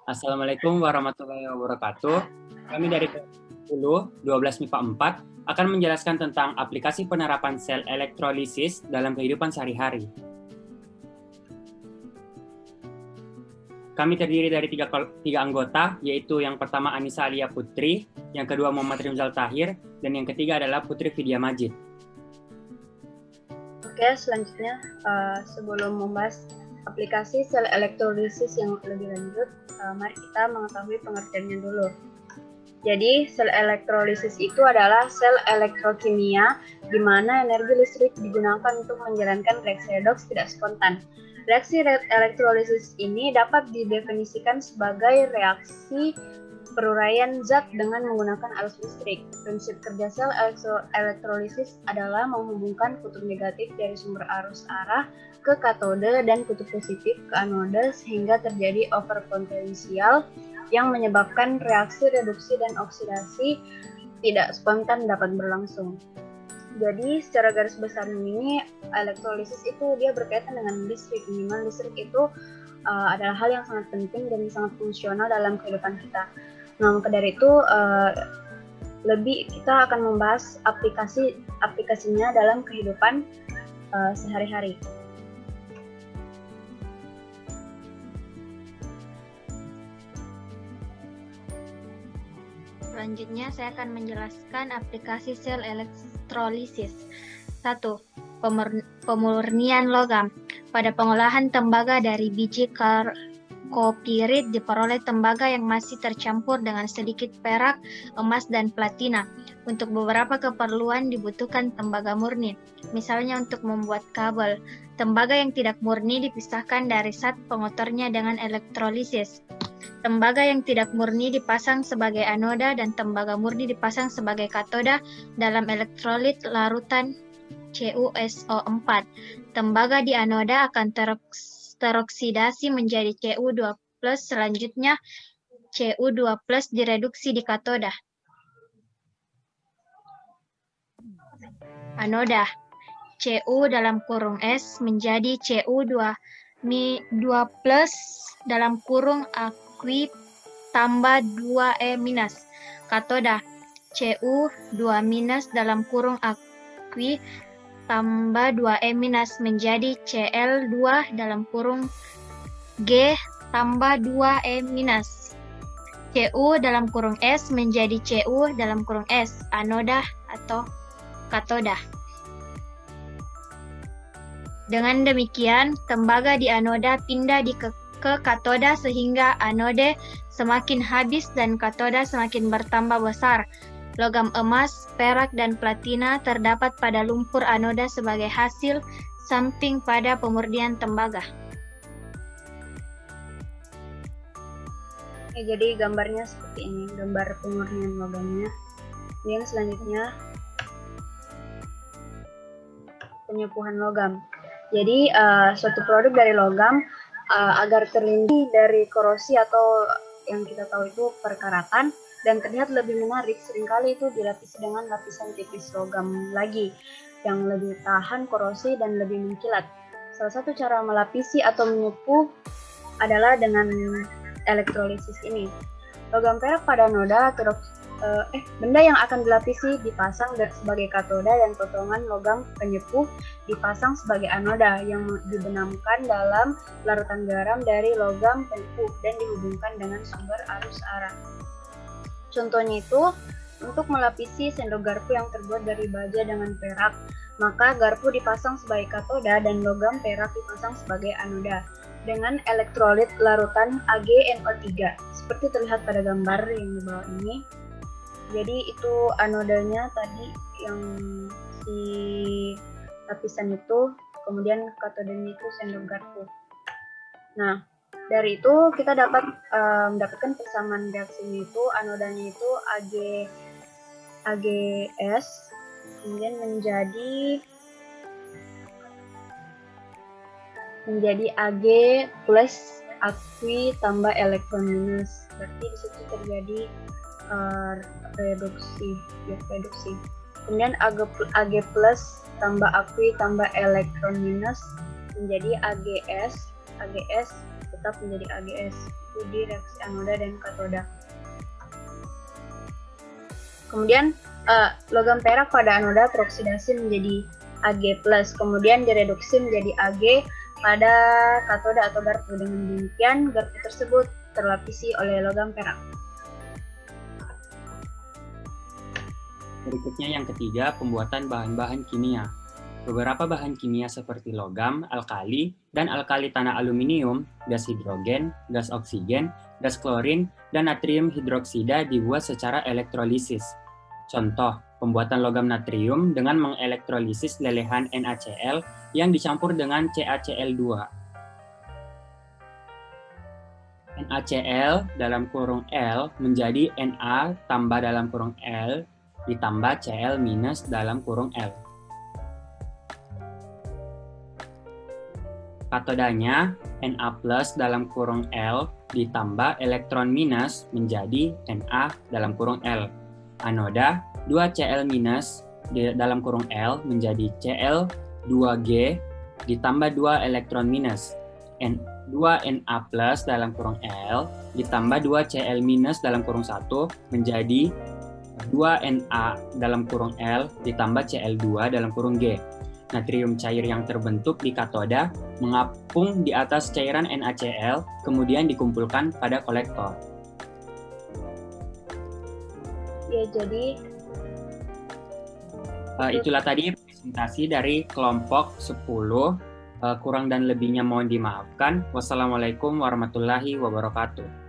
Assalamualaikum warahmatullahi wabarakatuh. Kami dari kelas 10, 12 MIPA 4 akan menjelaskan tentang aplikasi penerapan sel elektrolisis dalam kehidupan sehari-hari. Kami terdiri dari tiga anggota, yaitu yang pertama Anissa Alia Putri, yang kedua Muhammad Rimzal Tahir, dan yang ketiga adalah Putri Vidya Majid. Oke, selanjutnya sebelum membahas aplikasi sel elektrolisis yang lebih lanjut, mari kita mengetahui pengertiannya dulu. Jadi, sel elektrolisis itu adalah sel elektrokimia di mana energi listrik digunakan untuk menjalankan reaksi redoks tidak spontan. Reaksi elektrolisis ini dapat didefinisikan sebagai reaksi peruraian zat dengan menggunakan arus listrik. Prinsip kerja sel elektrolisis adalah menghubungkan kutub negatif dari sumber arus arah ke katode dan kutub positif ke anode sehingga terjadi overpotensial yang menyebabkan reaksi reduksi dan oksidasi tidak spontan dapat berlangsung. Jadi secara garis besar ini elektrolisis itu dia berkaitan dengan listrik. Minimal listrik itu adalah hal yang sangat penting dan sangat fungsional dalam kehidupan kita. Nah, maka dari itu kita akan membahas aplikasinya dalam kehidupan sehari-hari. Selanjutnya saya akan menjelaskan aplikasi sel elektrolisis. 1. Pemurnian logam. Pada pengolahan tembaga dari biji kopirit diperoleh tembaga yang masih tercampur dengan sedikit perak, emas, dan platina. Untuk beberapa keperluan dibutuhkan tembaga murni, misalnya untuk membuat kabel. Tembaga yang tidak murni dipisahkan dari zat pengotornya dengan elektrolisis. Tembaga yang tidak murni dipasang sebagai anoda dan tembaga murni dipasang sebagai katoda dalam elektrolit larutan CuSO4. Tembaga di anoda akan teroksidasi menjadi Cu2+, selanjutnya Cu2+ direduksi di katoda. Anoda Cu(S) menjadi Cu2+ aqui tambah 2E-. Katoda Cu2- aqui tambah 2E- menjadi Cl2(G) tambah 2E-. Cu(S) menjadi Cu(S), anoda atau katoda. Dengan demikian, tembaga di anoda pindah ke katoda sehingga anode semakin habis dan katoda semakin bertambah besar. Logam emas, perak, dan platina terdapat pada lumpur anoda sebagai hasil samping pada pemurnian tembaga. Jadi gambarnya seperti ini, gambar pemurnian logamnya. Yang selanjutnya penyepuhan logam. Jadi suatu produk dari logam agar terlindung dari korosi atau yang kita tahu itu perkaratan dan terlihat lebih menarik, seringkali itu dilapisi dengan lapisan tipis logam lagi yang lebih tahan korosi dan lebih mengkilat. Salah satu cara melapisi atau menyepuh adalah dengan elektrolisis ini. Logam perak pada noda benda yang akan dilapisi dipasang sebagai katoda dan potongan logam penyepuh dipasang sebagai anoda yang dibenamkan dalam larutan garam dari logam penyepuh dan dihubungkan dengan sumber arus arah. Contohnya itu, untuk melapisi sendok garpu yang terbuat dari baja dengan perak, maka garpu dipasang sebagai katoda dan logam perak dipasang sebagai anoda dengan elektrolit larutan AgNO3 seperti terlihat pada gambar yang di bawah ini. Jadi itu anodanya tadi yang si lapisan itu, kemudian katodanya itu sendok garpu. Nah, dari itu kita dapat mendapatkan persamaan reaksinya itu, anodanya itu AgS, kemudian menjadi Ag plus aqui tambah elektron minus. Berarti di situ terjadi reduksi. Kemudian Ag plus tambah aqui tambah elektron minus menjadi AgS tetap menjadi AgS, itu di reaksi anoda dan katoda. Kemudian logam perak pada anoda teroksidasi menjadi Ag+, kemudian direduksi menjadi Ag pada katoda atau garpu. Dengan demikian, garpu tersebut terlapisi oleh logam perak. Berikutnya yang ketiga, pembuatan bahan-bahan kimia. Beberapa bahan kimia seperti logam, alkali, dan alkali tanah aluminium, gas hidrogen, gas oksigen, gas klorin, dan natrium hidroksida dibuat secara elektrolisis. Contoh, pembuatan logam natrium dengan mengelektrolisis lelehan NaCl yang dicampur dengan CaCl2. NaCl dalam kurung L menjadi Na tambah dalam kurung L ditambah Cl minus dalam kurung L. Katodanya Na plus dalam kurung L ditambah elektron minus menjadi Na dalam kurung L. Anoda 2Cl minus dalam kurung L menjadi Cl2G ditambah 2 elektron minus. 2Na plus dalam kurung L ditambah 2Cl minus dalam kurung 1 menjadi 2Na dalam kurung L ditambah Cl2 dalam kurung G. Natrium cair yang terbentuk di katoda mengapung di atas cairan NaCl, kemudian dikumpulkan pada kolektor. Ya, jadi itulah tadi presentasi dari kelompok 10. Kurang dan lebihnya mohon dimaafkan. Wassalamualaikum warahmatullahi wabarakatuh.